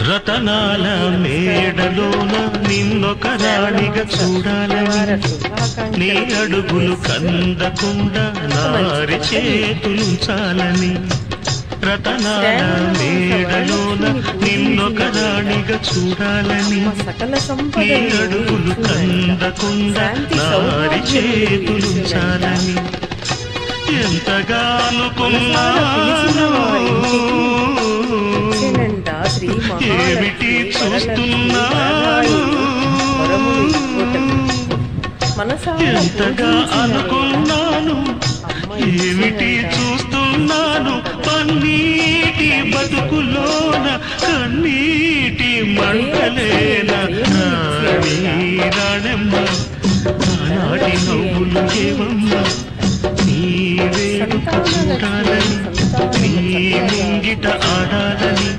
రతనాల మేడలోన నిన్నొక రాణిగా చూడాలని, నీ అడుగులు కందకుండా నారి చేతులుంచాలని. రతనాల మేడలోన నిన్నొక రాణిగా చూడాలని, నీ అడుగులు కందకుండా నారి చేతులుంచాలని ఎంతగా అనుకున్నాను. ఏమిటి చూస్తున్నాను, ఎంతగా అనుకున్నాను, ఏమిటి చూస్తున్నాను. పన్నీటి బతుకులోన కన్నీటి మంటలేన రాణమ్మ, ఆనాటి నవ్వులు ఏవమ్మ, నీ వేడుక చూడాలని, నీ ముంగిట ఆడాలని.